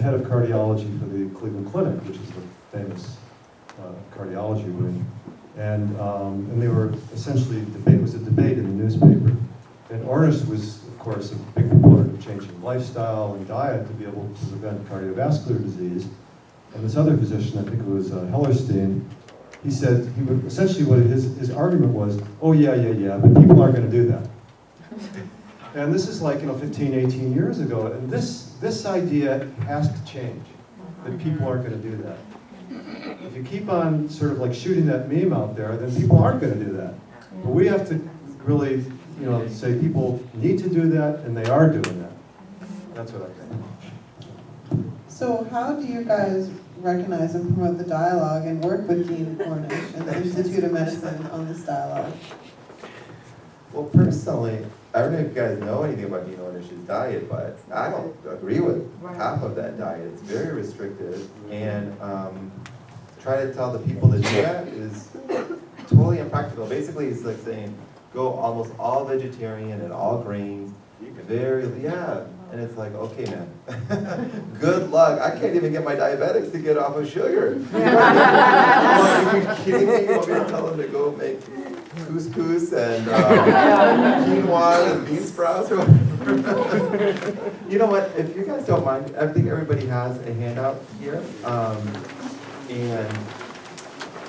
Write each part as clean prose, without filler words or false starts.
head of cardiology for the Cleveland Clinic, which is the famous cardiology wing. And they were essentially, it was a debate in the newspaper. And Ornish was, of course, a big proponent of changing lifestyle and diet to be able to prevent cardiovascular disease. And this other physician, I think it was Hellerstein, he said, essentially what his argument was, oh yeah, but people aren't going to do that. And this is like, 15, 18 years ago, and this idea has to change, that people aren't going to do that. If you keep on sort of like shooting that meme out there, then people aren't going to do that. But we have to really, say people need to do that, and they are doing that. That's what I think. So how do you guys recognize and promote the dialogue and work with Dean Ornish and the Institute of Medicine on this dialogue? Well, personally, I don't know if you guys know anything about Dean Ornish's diet, but I don't agree with half of that diet. It's very restrictive, and try to tell the people to do that is totally impractical. Basically, it's like saying, go almost all vegetarian and all grains, and it's like, okay, man, good luck. I can't even get my diabetics to get off of sugar. Are you kidding me? You want me to tell them to go make couscous and quinoa and bean sprouts? You know what, if you guys don't mind, I think everybody has a handout here. And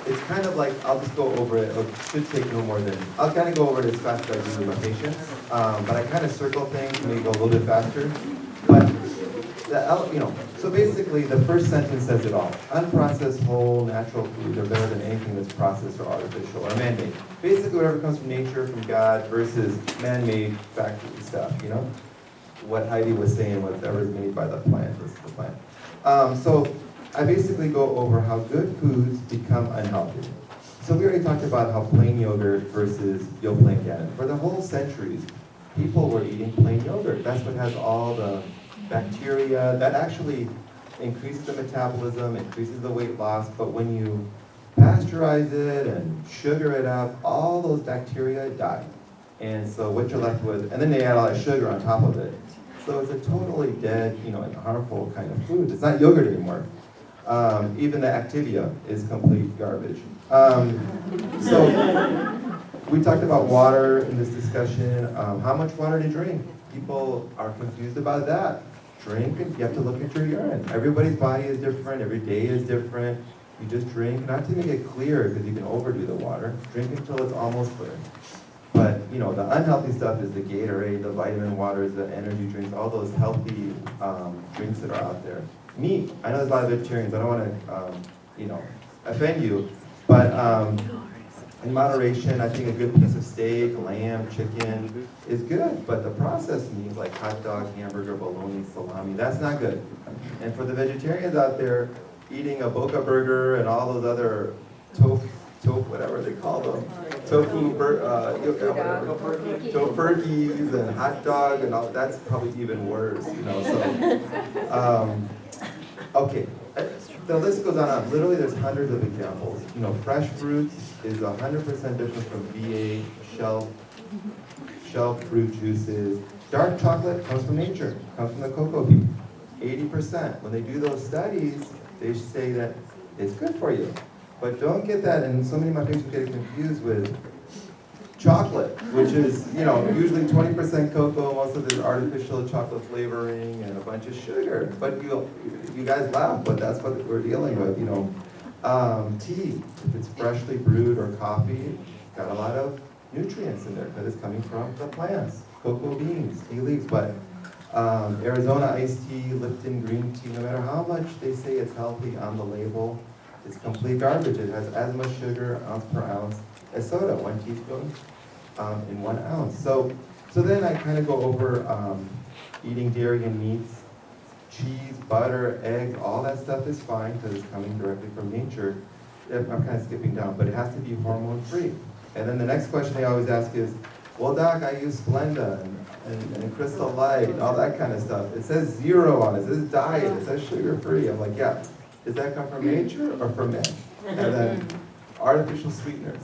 it's kind of like, I'll just go over it. It should take no more than, I'll kind of go over it as fast as I do with my patients. But I kind of circle things to make it go a little bit faster. But, so basically the first sentence says it all. Unprocessed, whole, natural foods are better than anything that's processed or artificial or man-made. Basically whatever comes from nature, from God, versus man-made factory stuff, What Heidi was saying, whatever's made by the plant is the plant. So I basically go over how good foods become unhealthy. So we already talked about how plain yogurt versus Yoplait. For the whole centuries, people were eating plain yogurt. That's what has all the bacteria. That actually increases the metabolism, increases the weight loss, but when you pasteurize it and sugar it up, all those bacteria die. And so what you're left with, and then they add a lot of sugar on top of it. So it's a totally dead, and harmful kind of food. It's not yogurt anymore. Even the Activia is complete garbage. So we talked about water in this discussion. How much water to drink? People are confused about that. Drink, and you have to look at your urine. Everybody's body is different. Every day is different. You just drink, not to make it clear because you can overdo the water. Drink until it's almost clear. But the unhealthy stuff is the Gatorade, the vitamin waters, the energy drinks, all those healthy drinks that are out there. Meat, I know there's a lot of vegetarians, I don't want to, offend you, but in moderation, I think a good piece of steak, lamb, chicken is good, but the processed meat, like hot dog, hamburger, bologna, salami, that's not good. And for the vegetarians out there, eating a Boca burger and all those other tofu, whatever they call them, tofurkeys and hot dog and all, that's probably even worse, so. Okay, the list goes on. Literally, there's hundreds of examples. Fresh fruits is 100% different from VA, shelf fruit juices. Dark chocolate comes from nature, comes from the cocoa bean. 80%. When they do those studies, they say that it's good for you. But don't get that, and so many of my patients get confused with chocolate, which is, usually 20% cocoa, most of it is artificial chocolate flavoring, and a bunch of sugar. But you guys laugh, but that's what we're dealing with, Tea, if it's freshly brewed, or coffee, it's got a lot of nutrients in there because it's coming from the plants, cocoa beans, tea leaves. But Arizona iced tea, Lipton green tea, no matter how much they say it's healthy on the label, it's complete garbage. It has as much sugar, ounce per ounce, as soda, 1 teaspoon in 1 ounce. So then I kind of go over eating dairy and meats, cheese, butter, eggs, all that stuff is fine because it's coming directly from nature. I'm kind of skipping down, but it has to be hormone-free. And then the next question they always ask is, well, Doc, I use Splenda and Crystal Light and all that kind of stuff. It says 0 on it. It says diet. It says sugar-free. I'm like, yeah. Does that come from nature or from men? And then artificial sweeteners.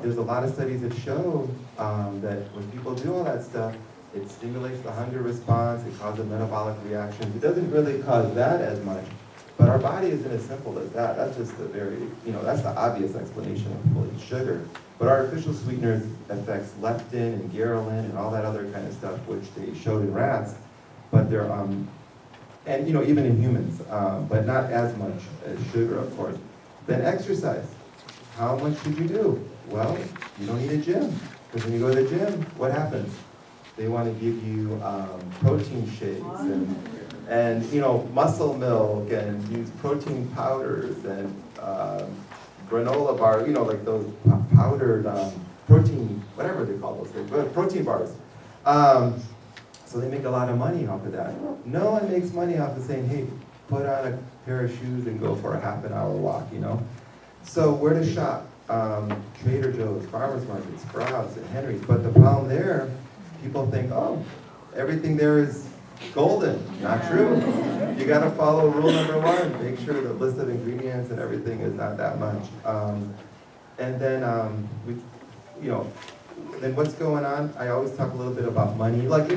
There's a lot of studies that show that when people do all that stuff, it stimulates the hunger response, it causes metabolic reactions. It doesn't really cause that as much, but our body isn't as simple as that. That's just the very, that's the obvious explanation of people eat sugar. But artificial sweeteners affects leptin and ghrelin and all that other kind of stuff, which they showed in rats, but they're, and even in humans, but not as much as sugar, of course. Then exercise. How much should you do? Well, you don't need a gym, because when you go to the gym, what happens? They want to give you protein shakes and muscle milk and use protein powders and granola bar, like those powdered protein, whatever they call those things, protein bars. So they make a lot of money off of that. No one makes money off of saying, hey, put on a pair of shoes and go for a half an hour walk, So where to shop? Trader Joe's, Farmers Market, Sprouts, and Henry's. But the problem there, people think, oh, everything there is golden. Not true. You got to follow rule number 1. Make sure the list of ingredients and everything is not that much. And then, then what's going on? I always talk a little bit about money. Like,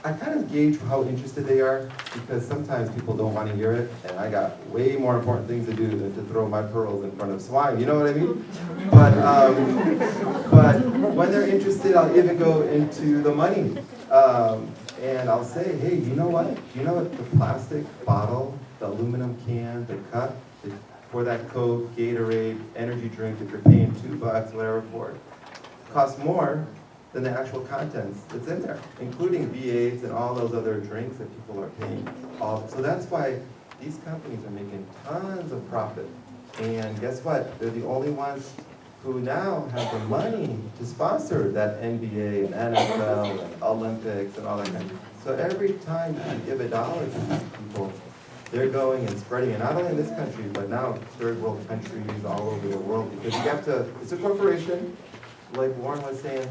I kind of gauge how interested they are, because sometimes people don't want to hear it, and I got way more important things to do than to throw my pearls in front of swine, you know what I mean? But when they're interested, I'll even go into the money. And I'll say, hey, you know what? The plastic bottle, the aluminum can, the cup, for that Coke, Gatorade, energy drink, if you're paying $2, whatever for it, costs more than the actual contents that's in there, including V8s and all those other drinks that people are paying. So that's why these companies are making tons of profit. And guess what? They're the only ones who now have the money to sponsor that NBA and NFL and Olympics and all that kind of stuff. So every time you give $1 to these people, they're going and spreading it, not only in this country, but now third world countries all over the world, because you have to, it's a corporation, like Warren was saying,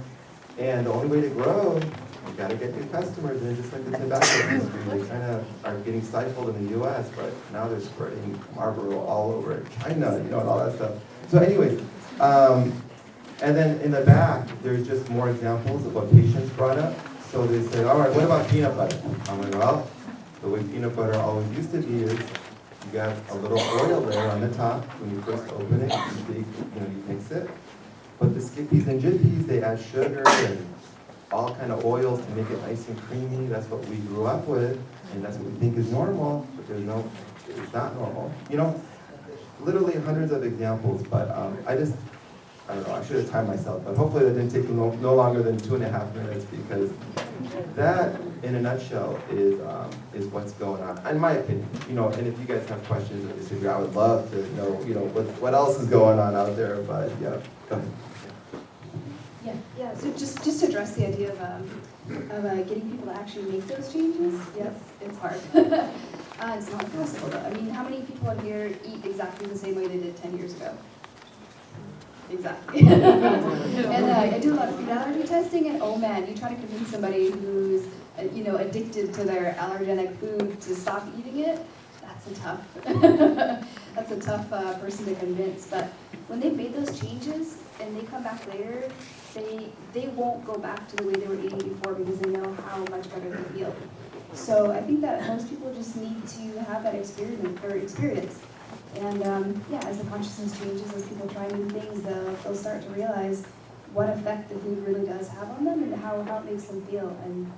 and the only way to grow, you gotta get new customers, and just like the tobacco industry, they kind of are getting stifled in the US, but now they're spreading Marlboro all over China, and all that stuff. So anyways, and then in the back, there's just more examples of what patients brought up. So they say, all right, what about peanut butter? I'm like, well, the way peanut butter always used to be is you got a little oil layer on the top when you first open it, you mix it. But the Skippies and Jippies, they add sugar and all kind of oils to make it nice and creamy. That's what we grew up with, and that's what we think is normal, but it's not normal. Literally hundreds of examples, but I don't know, I should have timed myself, but hopefully that didn't take no longer than 2.5 minutes, because that, in a nutshell, is what's going on, in my opinion. And if you guys have questions or disagree, I would love to know, what else is going on out there, but yeah, go ahead. Yeah. So just to address the idea of getting people to actually make those changes, yes, it's hard. It's not possible though. I mean, how many people in here eat exactly the same way they did 10 years ago? Exactly. And I do a lot of food allergy testing, and oh man, you try to convince somebody who's addicted to their allergenic food to stop eating it. That's a tough person to convince. But when they've made those changes and they come back later, they won't go back to the way they were eating before, because they know how much better they feel. So I think that most people just need to have that experience. And as the consciousness changes, as people try new things, they'll start to realize what effect the food really does have on them and how it makes them feel. And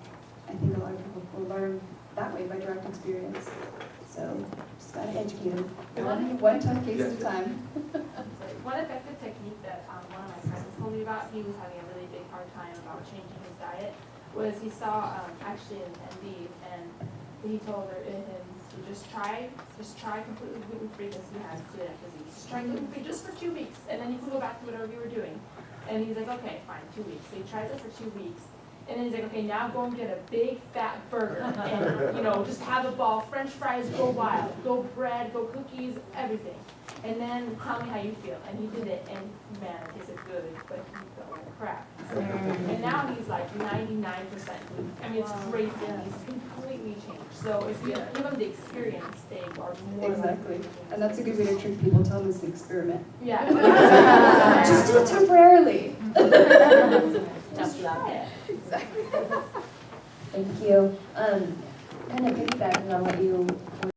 I think a lot of people will learn that way by direct experience. So just gotta educate them. One tough case at a time. One effective technique that one of my friends told me about, he was having a really big hard time about changing his diet, was he saw actually an MD, and he told him to just try completely gluten-free, because he has celiac disease. Just try gluten-free just for 2 weeks, and then you can go back to whatever you were doing. And he's like, okay, fine, 2 weeks. So he tries it for 2 weeks. And then he's like, okay, now go and get a big fat burger and, just have a ball, French fries, go wild, go bread, go cookies, everything. And then tell me how you feel. And he did it, and man, it tasted good, but he felt like crap. So, and now he's like 99% gluten. I mean, it's crazy. He's completely changed. So if you give them the experience, they are more Exactly. And that's a good way to trick people, tell them it's an experiment. Yeah. Just do it temporarily. Just try it. exactly. Thank you. Kind of piggybacking on what you